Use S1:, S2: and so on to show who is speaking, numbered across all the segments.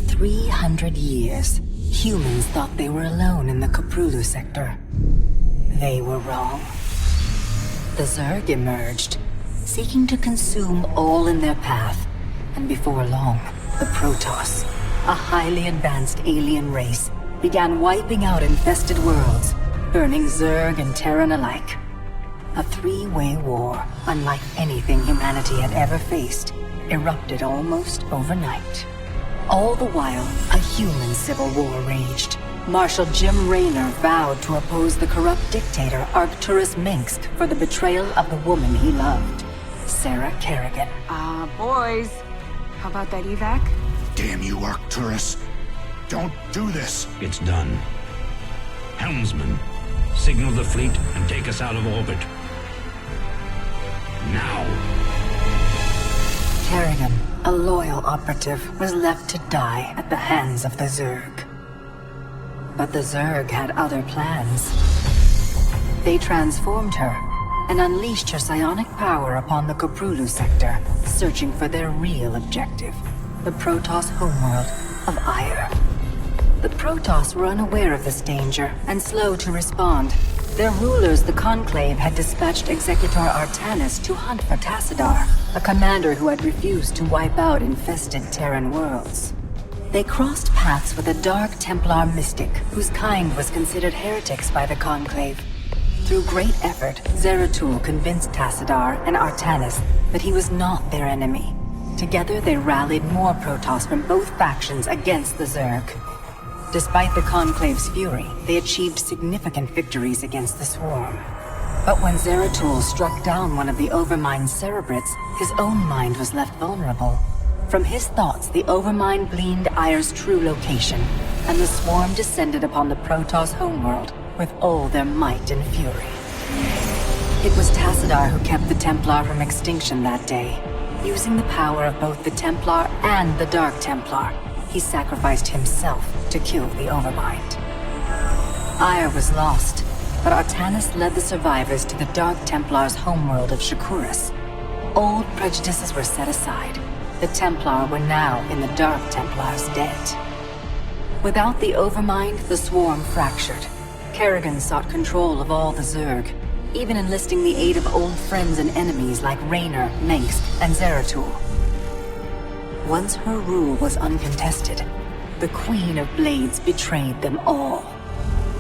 S1: 300 years, humans thought they were alone in the Koprulu sector. They were wrong. The Zerg emerged, seeking to consume all in their path, and before long, the Protoss, a highly advanced alien race, began wiping out infested worlds, burning Zerg and Terran alike. A three-way war, unlike anything humanity had ever faced, erupted almost overnight. All the while, a human civil war raged. Marshal Jim Raynor vowed to oppose the corrupt dictator Arcturus Mengsk for the betrayal of the woman he loved, Sarah Kerrigan.
S2: Boys. How about that evac?
S3: Damn you, Arcturus. Don't do this.
S4: It's done. Helmsman, signal the fleet and take us out of orbit. Now.
S1: Kerrigan, a loyal operative, was left to die at the hands of the Zerg. But the Zerg had other plans. They transformed her and unleashed her psionic power upon the Koprulu sector, searching for their real objective, the Protoss homeworld of Ire. The Protoss were unaware of this danger and slow to respond. Their rulers, the Conclave, had dispatched Executor Artanis to hunt for Tassadar, a commander who had refused to wipe out infested Terran worlds. They crossed paths with a Dark Templar mystic, whose kind was considered heretics by the Conclave. Through great effort, Zeratul convinced Tassadar and Artanis that he was not their enemy. Together they rallied more Protoss from both factions against the Zerg. Despite the Conclave's fury, they achieved significant victories against the Swarm. But when Zeratul struck down one of the Overmind's cerebrates, his own mind was left vulnerable. From his thoughts, the Overmind gleaned Ire's true location, and the Swarm descended upon the Protoss homeworld with all their might and fury. It was Tassadar who kept the Templar from extinction that day. Using the power of both the Templar and the Dark Templar, he sacrificed himself to kill the Overmind. Ire was lost, but Artanis led the survivors to the Dark Templar's homeworld of Shakuras. Old prejudices were set aside. The Templar were now in the Dark Templar's debt. Without the Overmind, the Swarm fractured. Kerrigan sought control of all the Zerg, even enlisting the aid of old friends and enemies like Raynor, Mengsk, and Zeratul. Once her rule was uncontested, the Queen of Blades betrayed them all.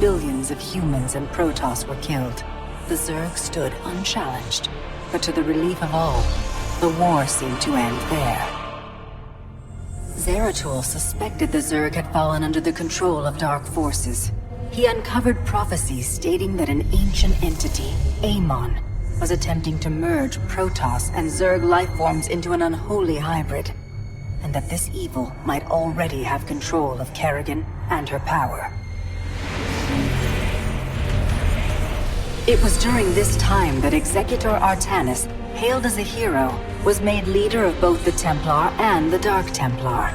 S1: Billions of humans and Protoss were killed. The Zerg stood unchallenged, but to the relief of all, the war seemed to end there. Zeratul suspected the Zerg had fallen under the control of dark forces. He uncovered prophecies stating that an ancient entity, Amon, was attempting to merge Protoss and Zerg lifeforms into an unholy hybrid, and that this evil might already have control of Kerrigan and her power. It was during this time that Executor Artanis, hailed as a hero, was made leader of both the Templar and the Dark Templar.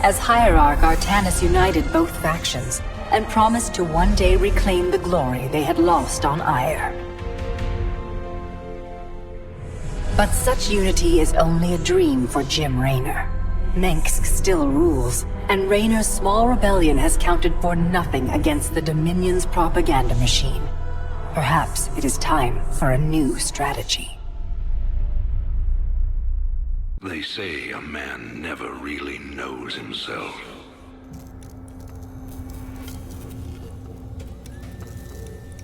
S1: As Hierarch, Artanis united both factions, and promised to one day reclaim the glory they had lost on Ire. But such unity is only a dream for Jim Raynor. Mengsk still rules, and Raynor's small rebellion has counted for nothing against the Dominion's propaganda machine. Perhaps it is time for a new strategy.
S5: They say a man never really knows himself.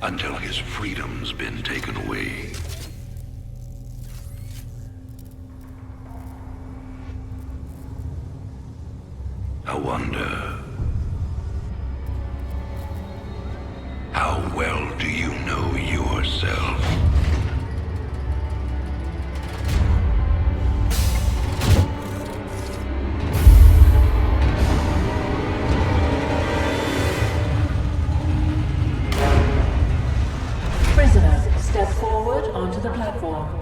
S5: Until his freedom's been taken away. I wonder, how well do you know yourself?
S6: Prisoners, step forward onto the platform.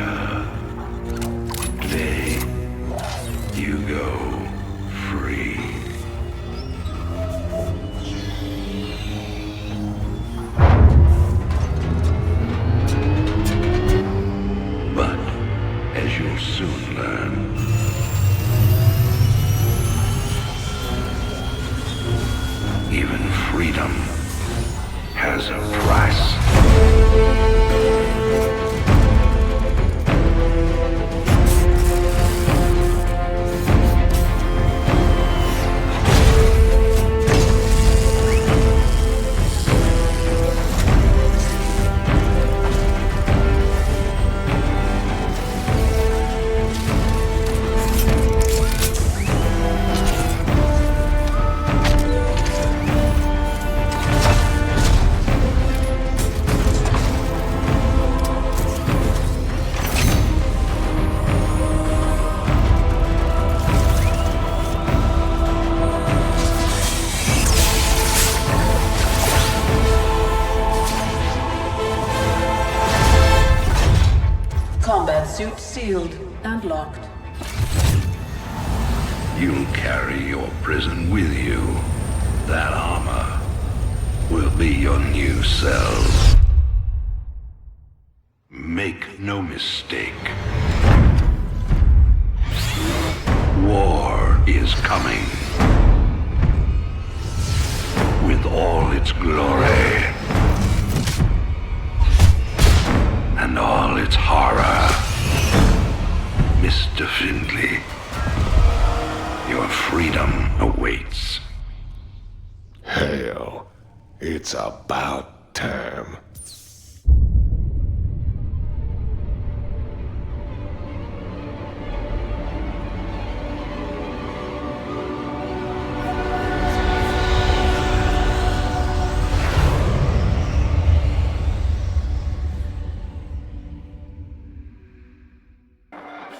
S5: Xel'Naga. Today, you go free. But, as you'll soon learn, even freedom has a price.
S6: Combat suit sealed and locked.
S5: You'll carry your prison with you. That armor will be your new cell. Make no mistake. War is coming. With all its glory. And all its horror. Mr. Findlay, your freedom awaits.
S3: Hell, it's about time.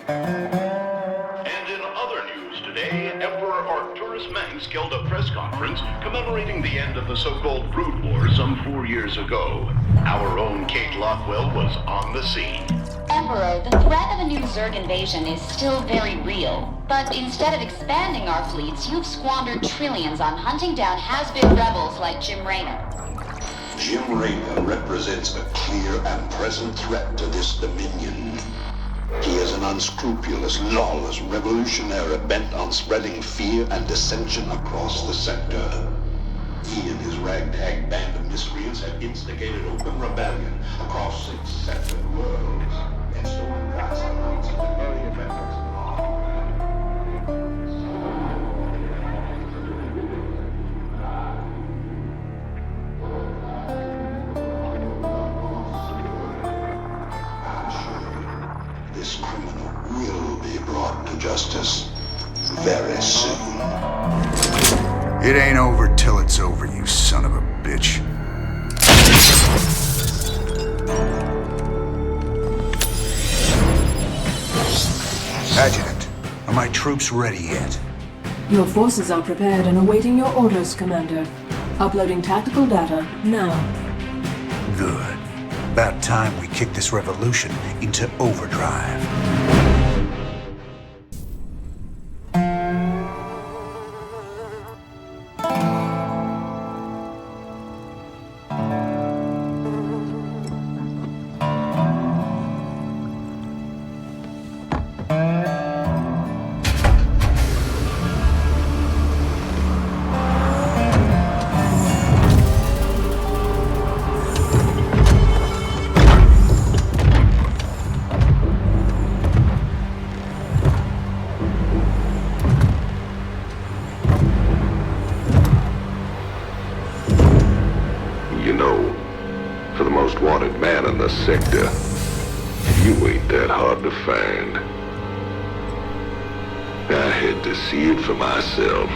S7: And in other news today, Emperor Arcturus Mengsk held a press conference commemorating the end of the so-called Brood War some 4 years ago. Our own Kate Lockwell was on the scene.
S8: Emperor, the threat of a new Zerg invasion is still very real. But instead of expanding our fleets, you've squandered trillions on hunting down has-been rebels like Jim Raynor.
S9: Jim Raynor represents a clear and present threat to this Dominion. He is an unscrupulous, lawless revolutionary bent on spreading fear and dissension across the sector. He and his ragtag band of miscreants have instigated open rebellion across 6 separate worlds and stolen vast amounts of the very weapons of law. This criminal will be brought to justice very soon.
S3: It ain't over till it's over, you son of a bitch. Adjutant, are my troops ready yet?
S6: Your forces are prepared and awaiting your orders, Commander. Uploading tactical data now.
S3: Good. About time we kick this revolution into overdrive.
S5: Sector. You ain't that hard to find. I had to see it for myself.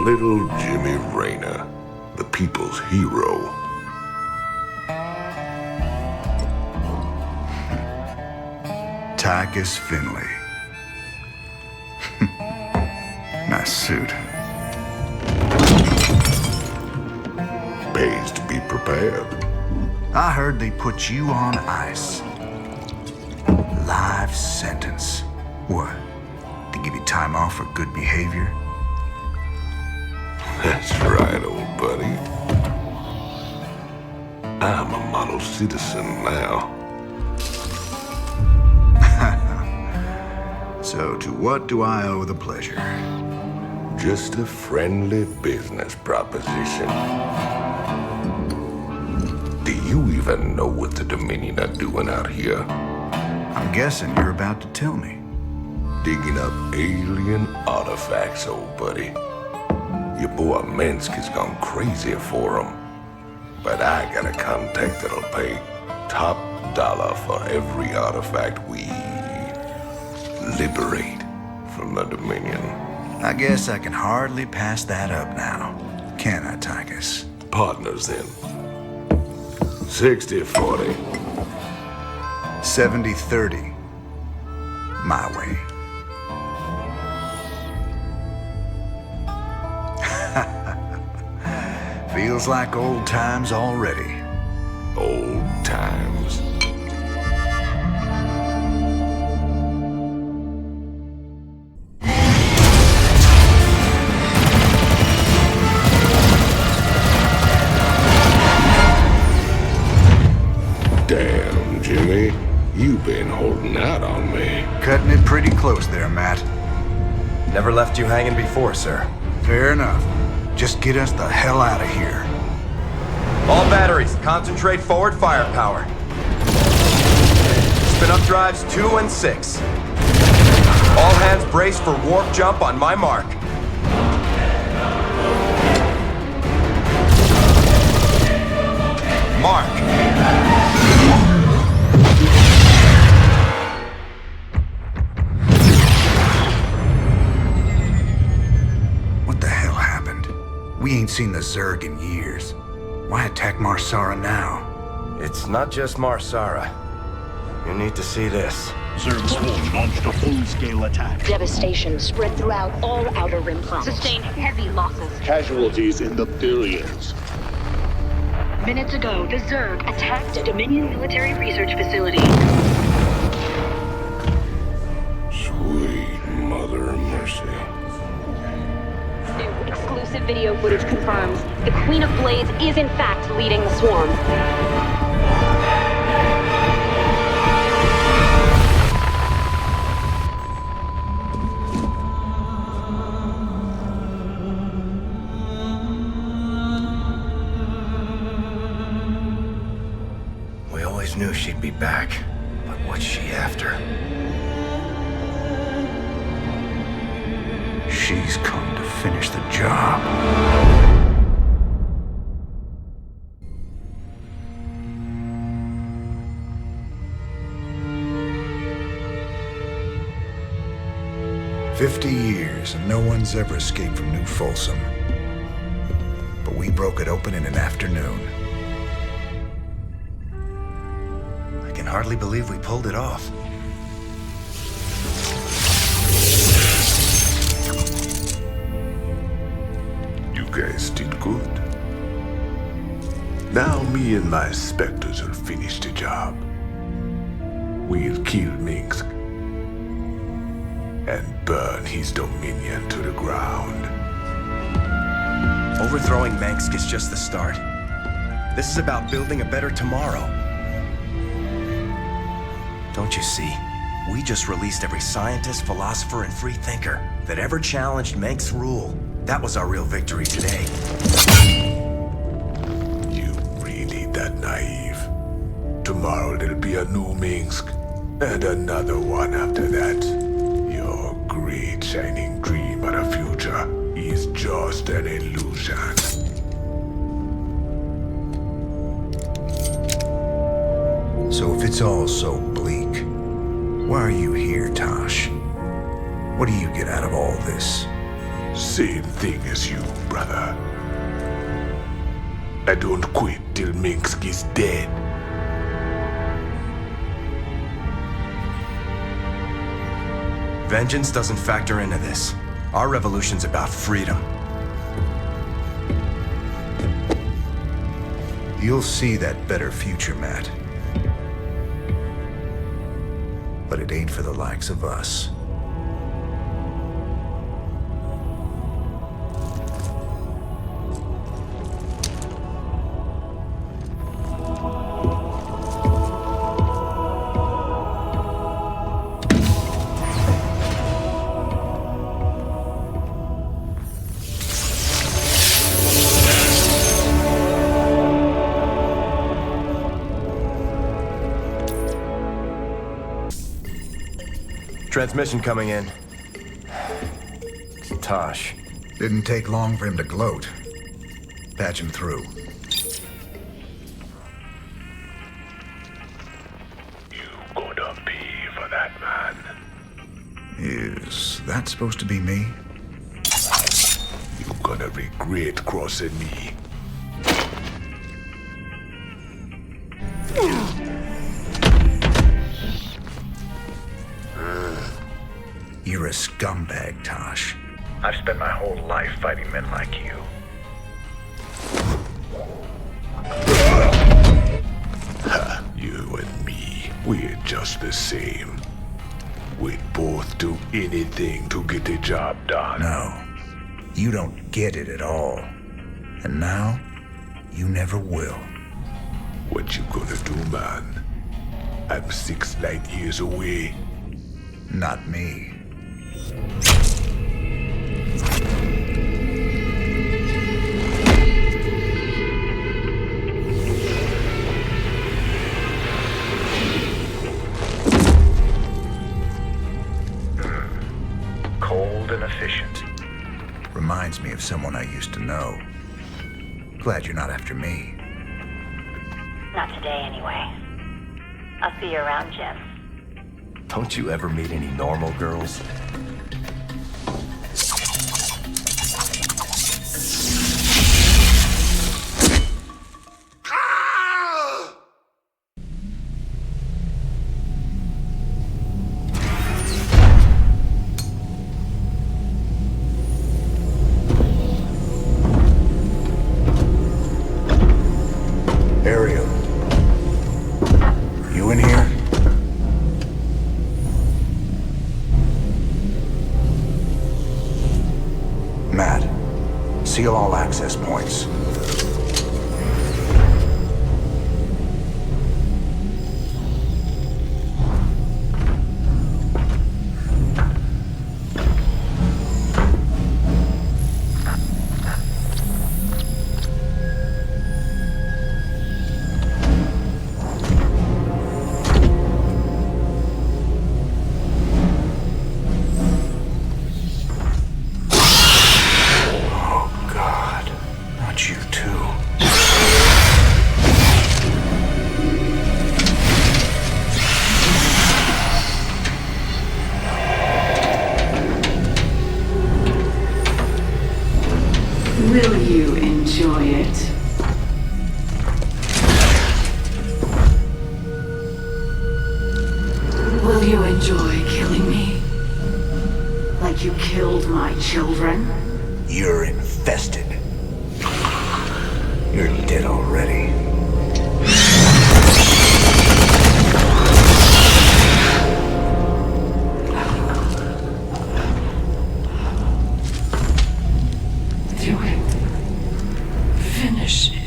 S5: Little Jimmy Raynor, the people's hero.
S3: Tychus Findlay. Nice suit.
S5: Pays to be prepared.
S10: have.
S3: I heard they put you on ice. Life sentence. What? To give you time off for good behavior?
S10: That's right, old buddy. I'm a model citizen now.
S3: So to what do I owe the pleasure?
S10: Just a friendly business proposition. Do you even know what the Dominion are doing out here?
S3: I'm guessing you're about to tell me.
S10: Digging up alien artifacts, old buddy. Your boy Mengsk has gone crazy for them. But I got a contact that'll pay top dollar for every artifact we liberate from the Dominion.
S3: I guess I can hardly pass that up now. Can I, Tychus?
S10: Partners then. 60-40.
S3: 70-30. My way. Feels like old times already.
S10: Old times. Damn, Jimmy. You've been holding out on me.
S3: Cutting it pretty close there, Matt.
S11: Never left you hanging before, sir.
S3: Fair enough. Just get us the hell out of here.
S11: All batteries, concentrate forward firepower. Spin up drives 2 and 6. All hands brace for warp jump on my mark. Mark.
S3: We ain't seen the Zerg in years. Why attack Mar Sara now?
S11: It's not just Mar Sara. You need to see this.
S12: Zerg Swarm launched a full-scale attack.
S13: Devastation spread throughout all Outer Rim planets.
S14: Sustained heavy losses.
S12: Casualties in the billions.
S14: Minutes ago, the Zerg attacked a Dominion military research facility.
S10: Sweet Mother of Mercy.
S14: New exclusive video footage confirms the Queen of Blades is in fact leading the swarm.
S11: We always knew she'd be back, but what's she after?
S3: She's come to finish the job. "50 years and no one's ever escaped from New Folsom. But we broke it open in an afternoon.
S11: I can hardly believe we pulled it off.
S10: You guys did good. Now me and my Spectres will finish the job. We'll kill Mengsk and burn his Dominion to the ground.
S11: Overthrowing Mengsk is just the start. This is about building a better tomorrow. Don't you see? We just released every scientist, philosopher, and free thinker that ever challenged Mengsk's rule. That was our real victory today.
S10: You really that naive? Tomorrow there'll be a new Mengsk, and another one after that. Your great shining dream of the future is just an illusion.
S3: So if it's all so bleak, why are you here, Tosh? What do you get out of all this?
S10: Same thing as you, brother. I don't quit till Mengsk is dead.
S11: Vengeance doesn't factor into this. Our revolution's about freedom.
S3: You'll see that better future, Matt. But it ain't for the likes of us.
S11: Transmission coming in. It's Tosh.
S3: Didn't take long for him to gloat. Patch him through.
S10: You gonna pay for that, man?
S3: Is that supposed to be me?
S10: You gonna regret crossing me.
S3: You're a scumbag, Tosh.
S15: I've spent my whole life fighting men like you.
S10: You and me, we're just the same. We'd both do anything to get the job done.
S3: No, you don't get it at all. And now, you never will.
S10: What you gonna do, man? I'm 6 light years away.
S3: Not me.
S15: Cold and efficient.
S3: Reminds me of someone I used to know. Glad you're not after me.
S13: Not today, anyway. I'll see you around, Jim.
S11: Don't you ever meet any normal girls?
S3: Ariel. You in here? Matt, seal all access points.
S2: Will you enjoy it? Will you enjoy killing me? Like you killed my children?
S3: You're infested. You're dead already.
S2: Do it. Finish it.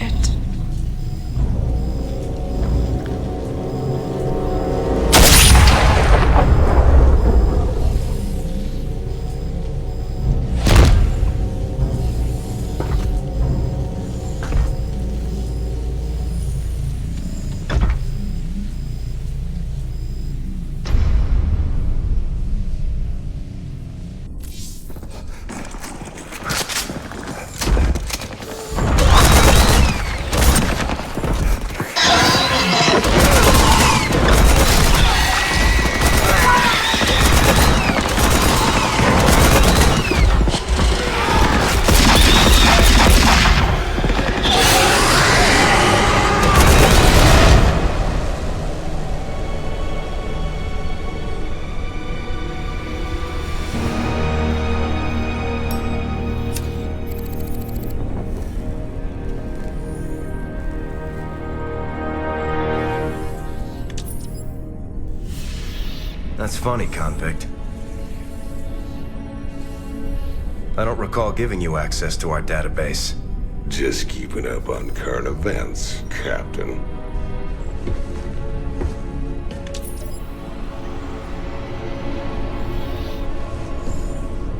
S11: That's funny, convict. I don't recall giving you access to our database.
S10: Just keeping up on current events, Captain.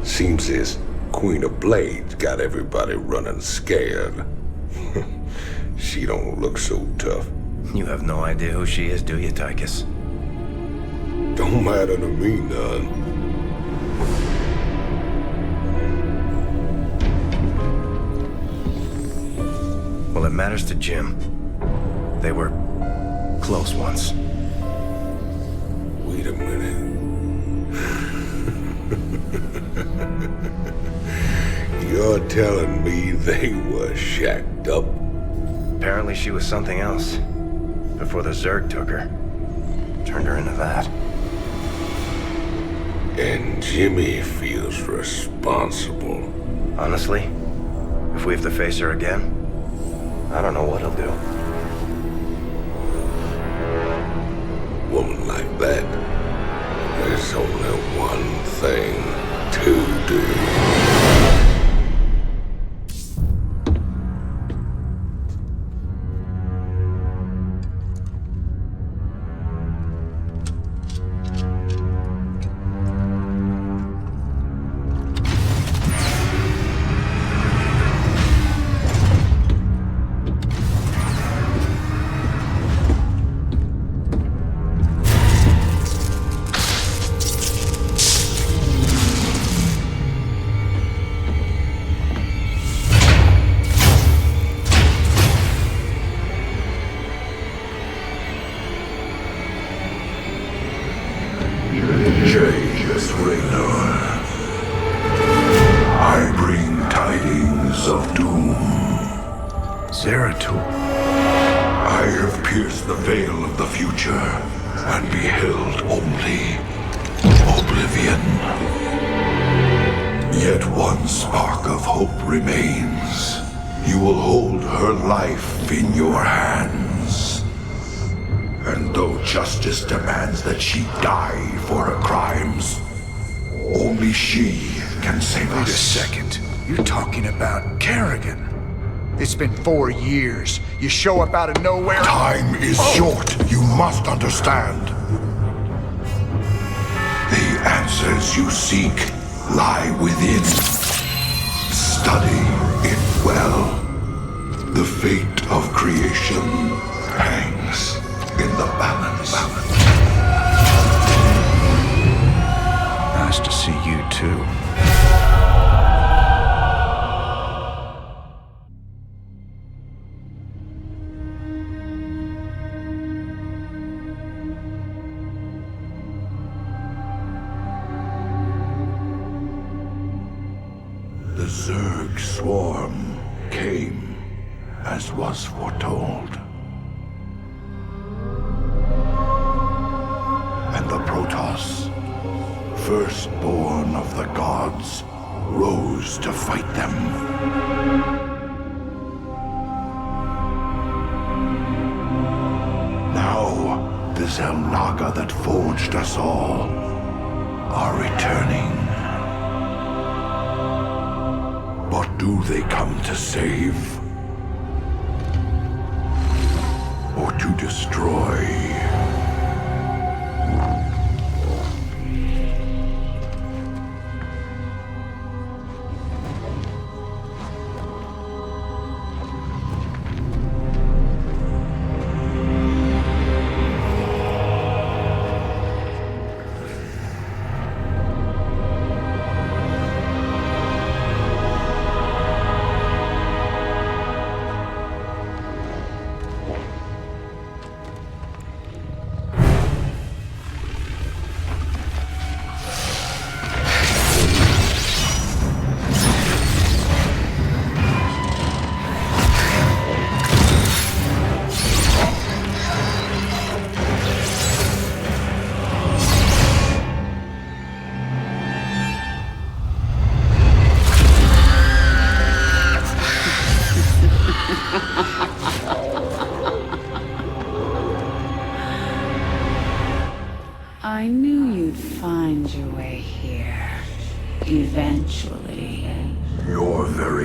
S10: Seems this Queen of Blades got everybody running scared. She don't look so tough.
S11: You have no idea who she is, do you, Tychus?
S10: Don't matter to me none.
S11: Well, it matters to Jim. They were close once.
S10: Wait a minute. You're telling me they were shacked up?
S11: Apparently she was something else. Before the Zerg took her. Turned her into that.
S10: And Jimmy feels responsible.
S11: Honestly, if we have to face her again, I don't know what he'll do.
S10: Woman like that, there's only one thing to do.
S9: Raynor. I bring tidings of doom.
S3: Zeratul.
S9: I have pierced the veil of the future and beheld only oblivion. Yet one spark of hope remains. You will hold her life in your hands. And though justice demands that she die for her crimes, only she can save us.
S3: Wait a second. You're talking about Kerrigan. It's been 4 years. You show up out of nowhere.
S9: Time is short. You must understand. The answers you seek lie within. Study it well. The fate of creation hangs in the balance.
S3: Nice to see you too.
S9: The Zerg swarm came as was foretold. And the Protoss, firstborn of the gods, rose to fight them. Now, the Xel'Naga that forged us all are returning. But do they come to save? Or to destroy?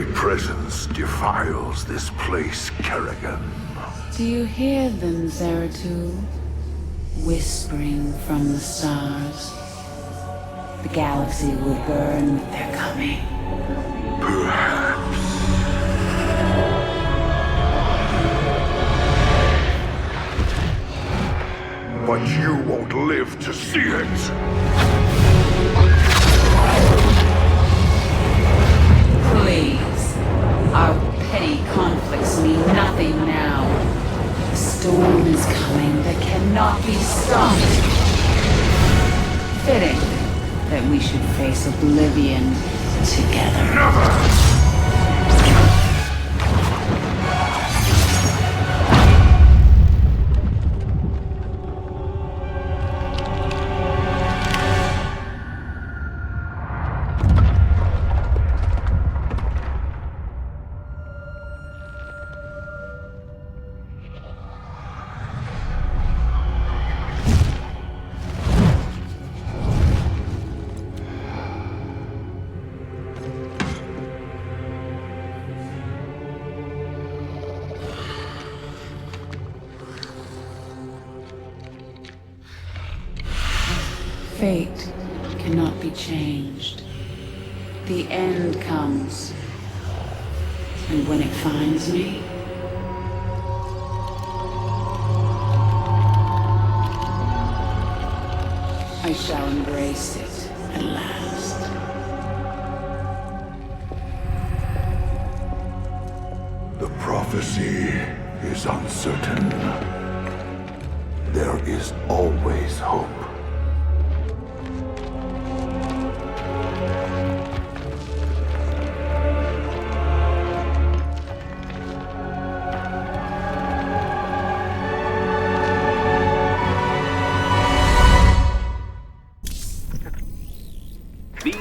S10: very presence defiles this place, Kerrigan.
S2: Do you hear them, Zeratu? Whispering from the stars. The galaxy will burn with their coming.
S10: Perhaps. But you won't live to see it.
S2: Please. Our petty conflicts mean nothing now. The storm is coming that cannot be stopped. Fitting that we should face oblivion together.
S10: Never!
S2: Fate cannot be changed. The end comes. And when it finds me, I shall embrace it at last.
S10: The prophecy is uncertain. There is always hope.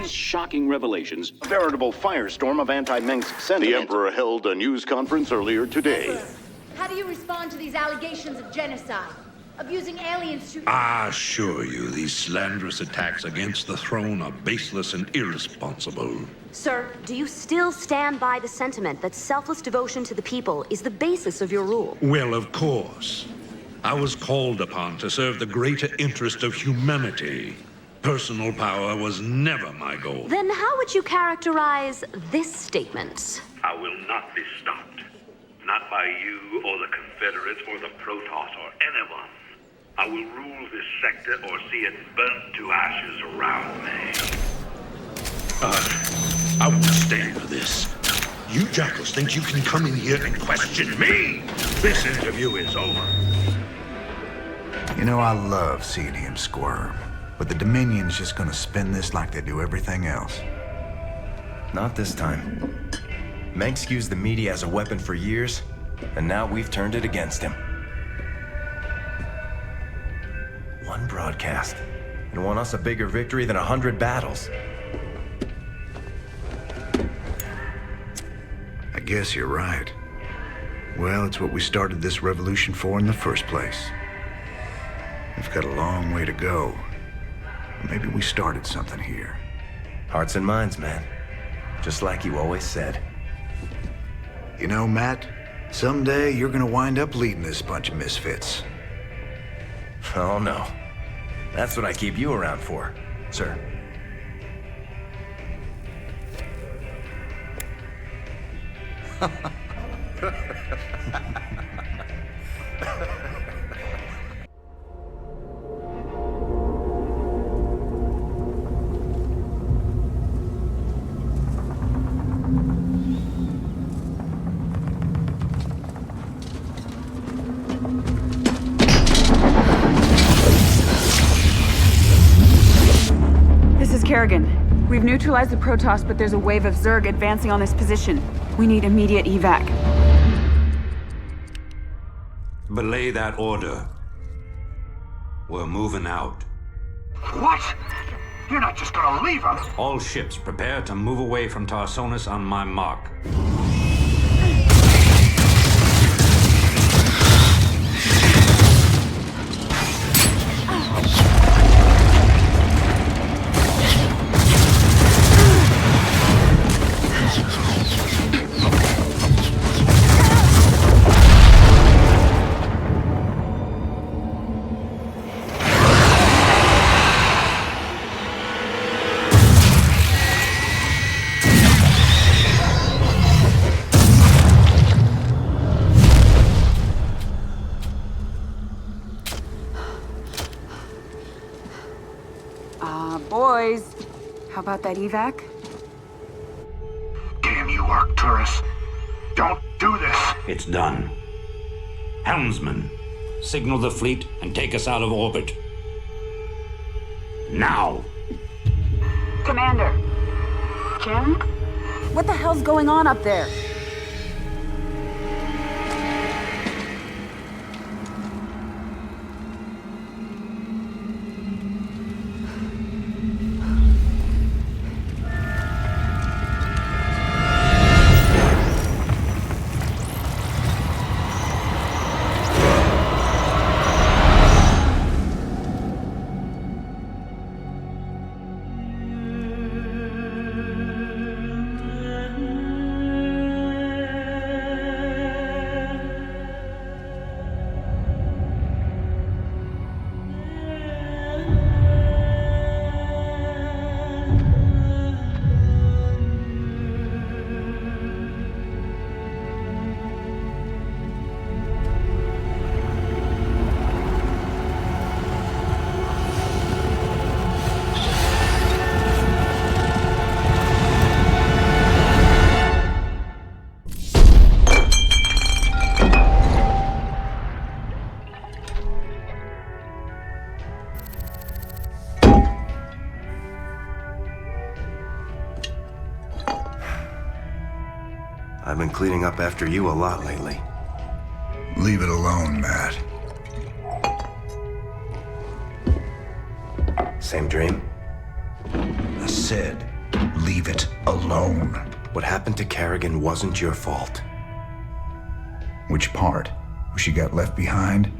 S16: Shocking revelations. A veritable firestorm of anti-Mengsk sentiment.
S7: The Emperor held a news conference earlier today.
S17: How do you respond to these allegations of genocide? Of using aliens to...
S4: I assure you, these slanderous attacks against the throne are baseless and irresponsible.
S14: Sir, do you still stand by the sentiment that selfless devotion to the people is the basis of your rule?
S4: Well, of course. I was called upon to serve the greater interest of humanity. Personal power was never my goal.
S14: Then how would you characterize this statement?
S5: I will not be stopped. Not by you or the Confederates or the Protoss or anyone. I will rule this sector or see it burnt to ashes around me.
S4: I won't stand for this. You jackals think you can come in here and question me? This interview is over.
S3: You know, I love seeing him squirm. But the Dominion's just gonna spin this like they do everything else.
S11: Not this time. Mengsk used the media as a weapon for years, and now we've turned it against him. One broadcast, and won us a bigger victory than 100 battles.
S3: I guess you're right. Well, it's what we started this revolution for in the first place. We've got a long way to go. Maybe we started something here.
S11: Hearts and minds, man. Just like you always said.
S3: You know, Matt, someday you're gonna wind up leading this bunch of misfits.
S11: Oh, no. That's what I keep you around for, sir.
S18: Kerrigan, we've neutralized the Protoss, but there's a wave of Zerg advancing on this position. We need immediate evac.
S4: Belay that order. We're moving out.
S19: What? You're not just gonna leave us!
S4: All ships prepare to move away from Tarsonis on my mark.
S18: How about that evac?
S19: Damn you, Arcturus. Don't do this.
S20: It's done. Helmsman, signal the fleet and take us out of orbit. Now!
S18: Commander. Jim? What the hell's going on up there?
S11: I've been cleaning up after you a lot lately.
S3: Leave it alone, Matt.
S11: Same dream?
S3: I said, leave it alone.
S11: What happened to Kerrigan wasn't your fault.
S3: Which part? Where she got left behind?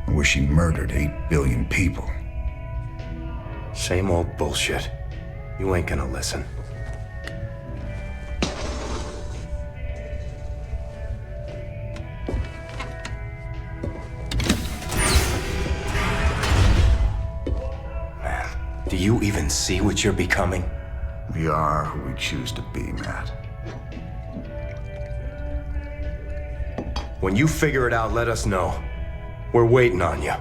S3: Or where she murdered 8 billion people?
S11: Same old bullshit. You ain't gonna listen. Do you even see what you're becoming?
S3: We are who we choose to be, Matt.
S11: When you figure it out, let us know. We're waiting on you.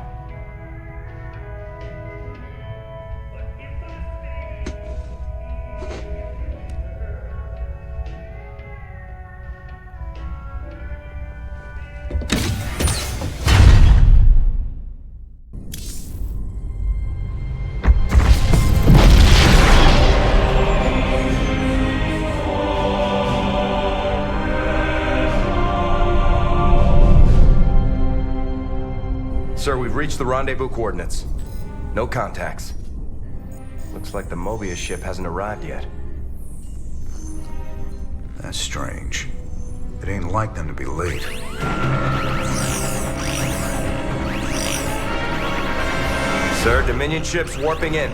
S11: Sir, we've reached the rendezvous coordinates. No contacts. Looks like the Mobius ship hasn't arrived yet.
S3: That's strange. It ain't like them to be late.
S11: Sir, Dominion ship's warping in.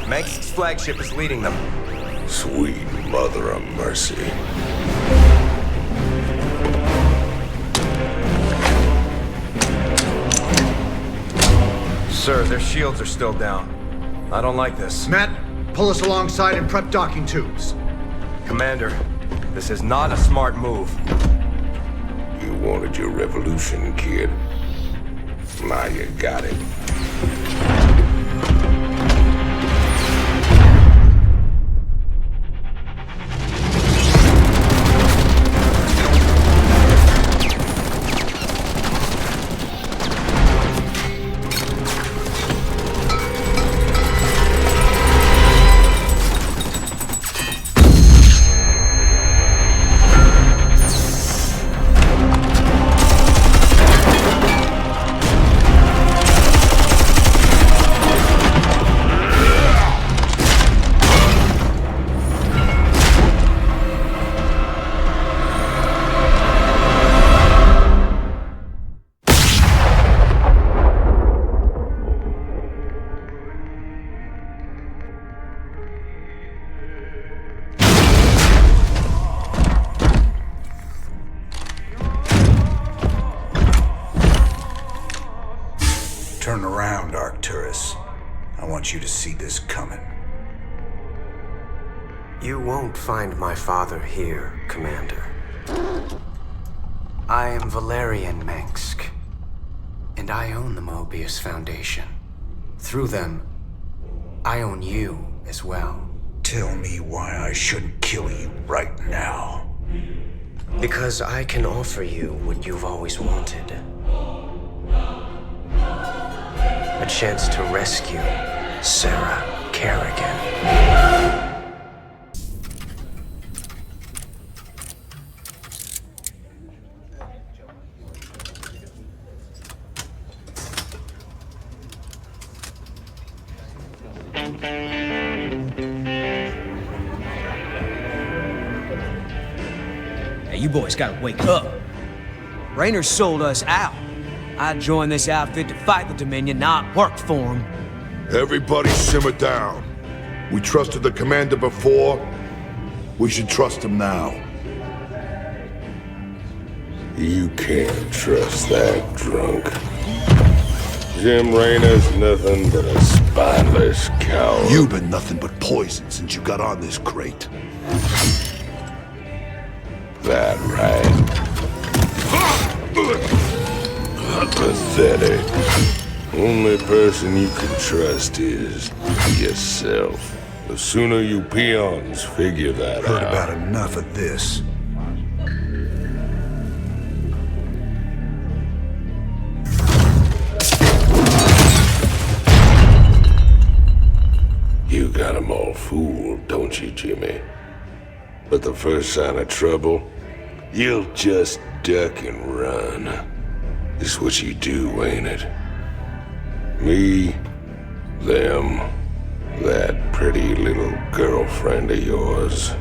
S11: Mengsk's flagship is leading them.
S10: Sweet mother of mercy.
S11: Sir, their shields are still down. I don't like this.
S21: Matt, pull us alongside and prep docking tubes.
S11: Commander, this is not a smart move.
S10: You wanted your revolution, kid. Now you got it.
S3: Turn around, Arcturus. I want you to see this coming.
S22: You won't find my father here, Commander. I am Valerian Mengsk, and I own the Mobius Foundation. Through them, I own you as well.
S3: Tell me why I shouldn't kill you right now.
S22: Because I can offer you what you've always wanted. A chance to rescue Sarah Kerrigan.
S1: You boys gotta wake up. Raynor sold us out. I joined this outfit to fight the Dominion, not work for him.
S10: Everybody simmer down. We trusted the commander before. We should trust him now. You can't trust that drunk. Jim Raynor's nothing but a spineless coward.
S3: You've been nothing but poison since you got on this crate.
S10: That right? Pathetic. Only person you can trust is yourself. The sooner you peons figure that out.
S3: Heard about enough of this.
S10: You got 'em all fooled, don't you, Jimmy? But the first sign of trouble, you'll just duck and run. It's what you do, ain't it? Me, them, that pretty little girlfriend of yours.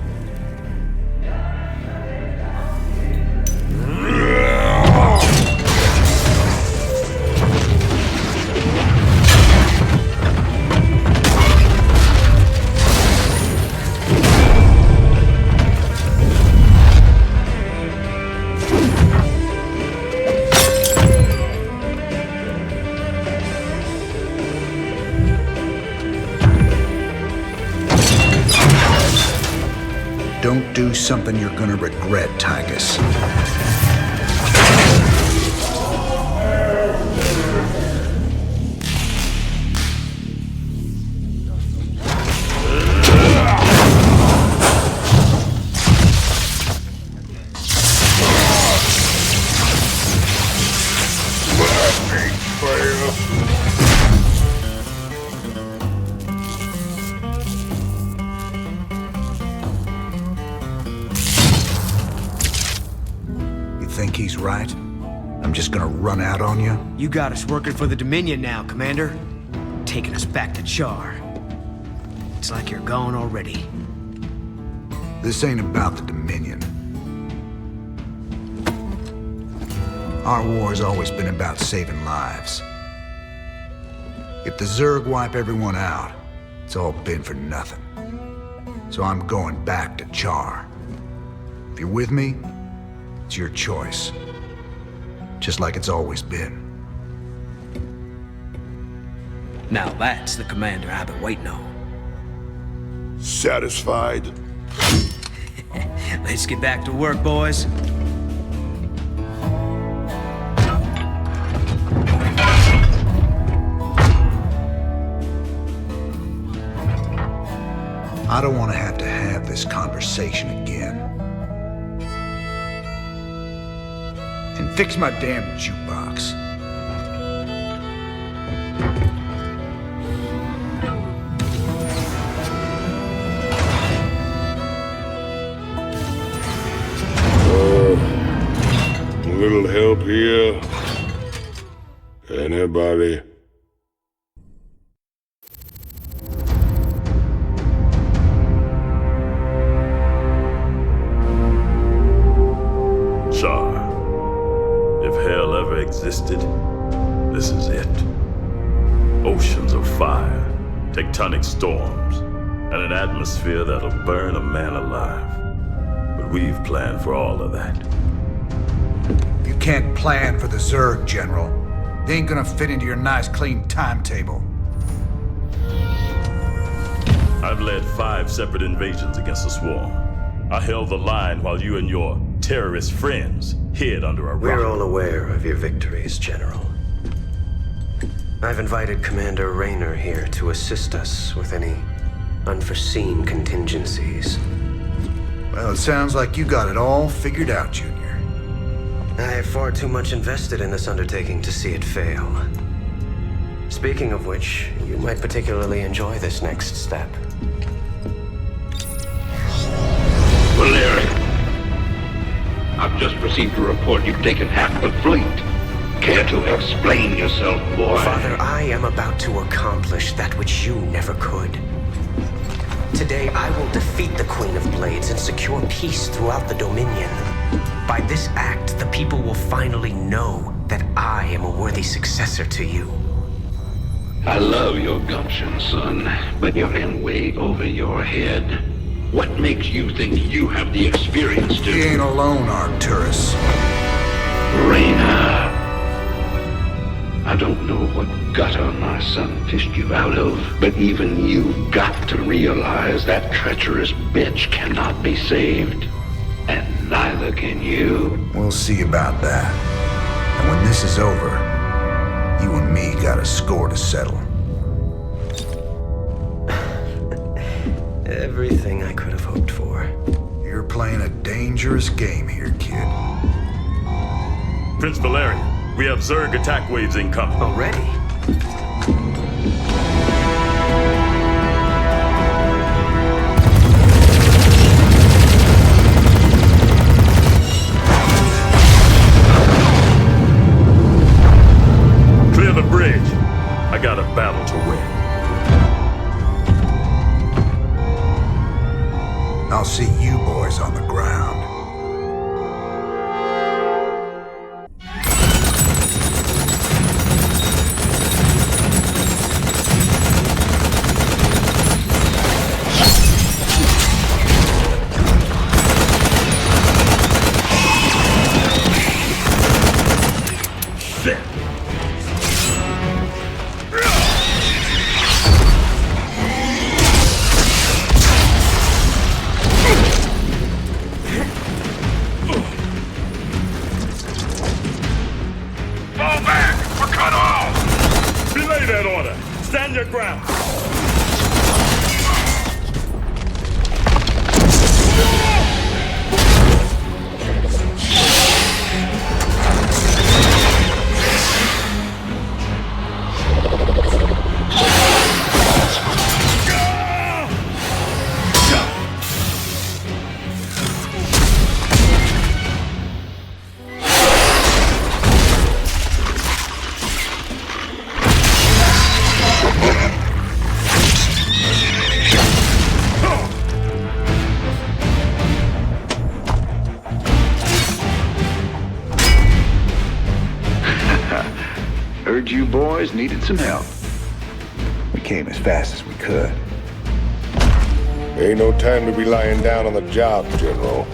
S3: Don't do something you're gonna regret, Tychus. Think he's right? I'm just gonna run out on you?
S1: You got us working for the Dominion now, Commander. Taking us back to Char. It's like you're gone already.
S3: This ain't about the Dominion. Our war's always been about saving lives. If the Zerg wipe everyone out, it's all been for nothing. So I'm going back to Char. If you're with me, it's your choice. Just like it's always been.
S1: Now that's the commander I've been waiting on.
S10: Satisfied?
S1: Let's get back to work, boys.
S3: I don't want to have this conversation again. And fix my damn jukebox.
S10: A little help here? Anybody?
S8: Char. If hell ever existed, this is it. Oceans of fire, tectonic storms, and an atmosphere that'll burn a man alive. But we've planned for all of that.
S3: You can't plan for the Zerg, General. They ain't gonna fit into your nice, clean timetable.
S8: I've led 5 separate invasions against the Swarm. I held the line while you and your terrorist friends hid under a rock.
S22: We're all aware of your victories, General. I've invited Commander Raynor here to assist us with any unforeseen contingencies.
S3: Well, it sounds like you got it all figured out, Junior.
S22: I have far too much invested in this undertaking to see it fail. Speaking of which, you might particularly enjoy this next step.
S9: Valerian, I've just received a report you've taken half the fleet. Care to explain yourself, boy?
S22: Father, I am about to accomplish that which you never could. Today, I will defeat the Queen of Blades and secure peace throughout the Dominion. By this act, the people will finally know that I am a worthy successor to you.
S9: I love your gumption, son, but you're in way over your head. What makes you think you have the experience to...
S3: He ain't alone, Arcturus.
S9: Raynor. I don't know what gutter my son fished you out of, but even you've got to realize that treacherous bitch cannot be saved. And neither can you.
S3: We'll see about that. And when this is over, you and me got a score to settle.
S22: Everything I could have hoped for.
S3: You're playing a dangerous game here, kid.
S8: Prince Valerian, we have Zerg attack waves incoming.
S22: Already?
S8: Clear the bridge. I got a battle to win.
S3: I'll see you boys on the ground.
S8: Stand your ground!
S3: Heard you boys needed some help. We came as fast as we could.
S10: Ain't no time to be lying down on the job, General.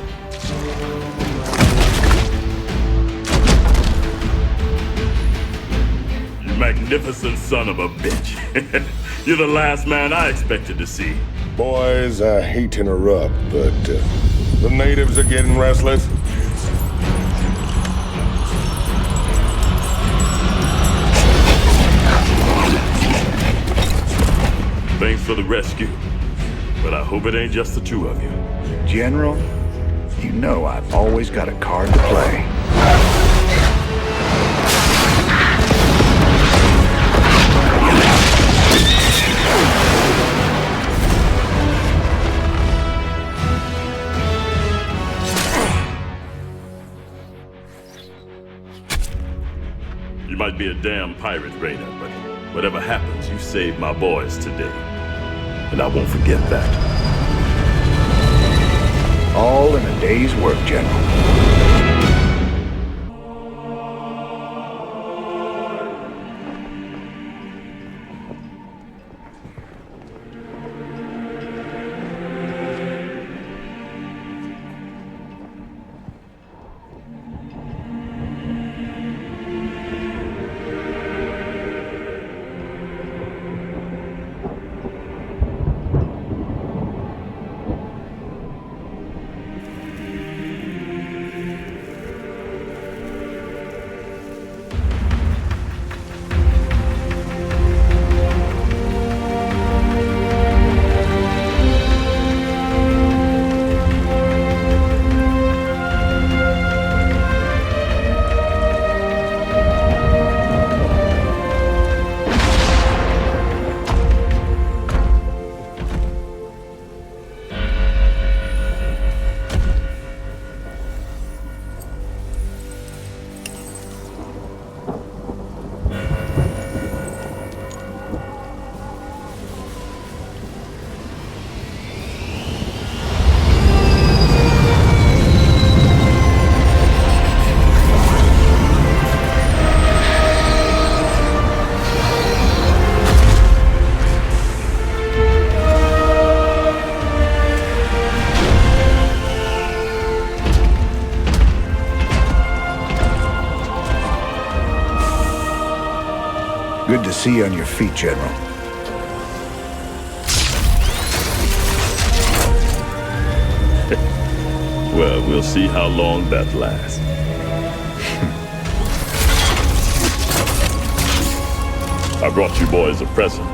S8: You magnificent son of a bitch. You're the last man I expected to see.
S10: Boys, I hate to interrupt, but the natives are getting restless.
S8: Thanks for the rescue, but I hope it ain't just the two of you.
S3: General, you know I've always got a card to play.
S8: You might be a damn pirate, Raynor, but whatever happens, you saved my boys today. And I won't forget that.
S3: All in a day's work, General. Good to see you on your feet, General.
S8: Well, we'll see how long that lasts. I brought you boys a present.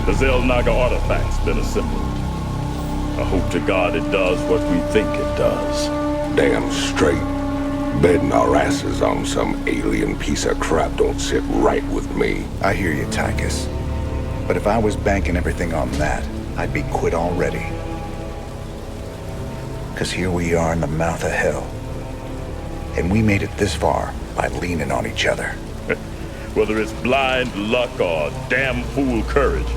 S8: The Xel'Naga artifact's been assembled. I hope to God it does what we think it does.
S10: Damn straight. Betting our asses on some alien piece of crap don't sit right with me.
S3: I hear you, Tychus. But if I was banking everything on that, I'd be quit already. Because here we are in the mouth of hell. And we made it this far by leaning on each other.
S8: Whether it's blind luck or damn fool courage,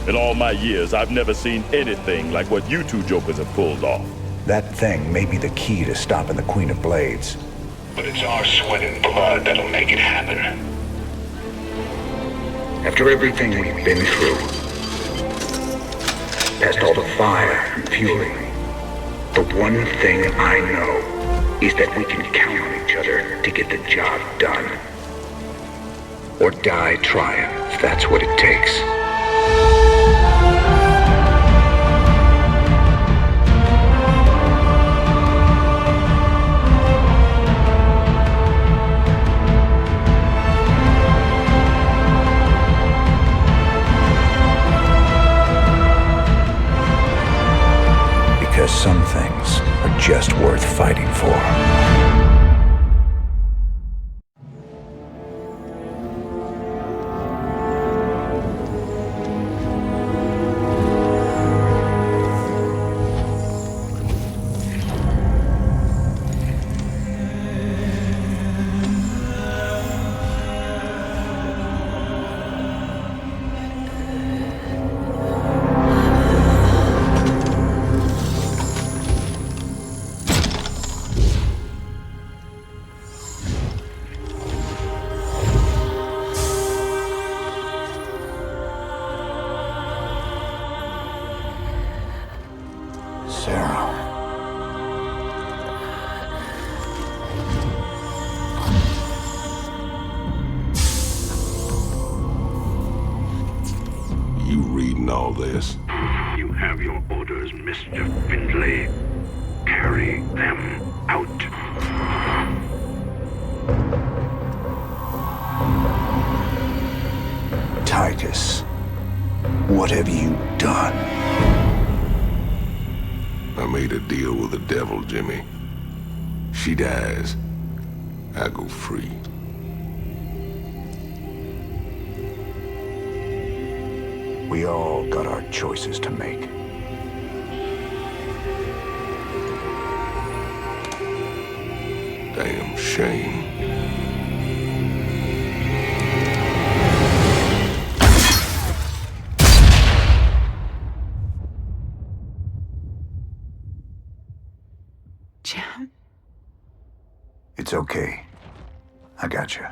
S8: in all my years, I've never seen anything like what you two jokers have pulled off.
S3: That thing may be the key to stopping the Queen of Blades.
S9: But it's our sweat and blood that'll make it happen.
S3: After everything we've been through, past all the fire and fury, the one thing I know is that we can count on each other to get the job done. Or die trying, if that's what it takes. Because some things are just worth fighting for.
S10: All this.
S5: You have your orders, Mr. Findlay. Carry them out.
S3: Tychus, what have you done?
S10: I made a deal with the devil, Jimmy. She dies, I go free.
S3: We all got our choices to make.
S10: Damn shame.
S3: It's okay. I got you.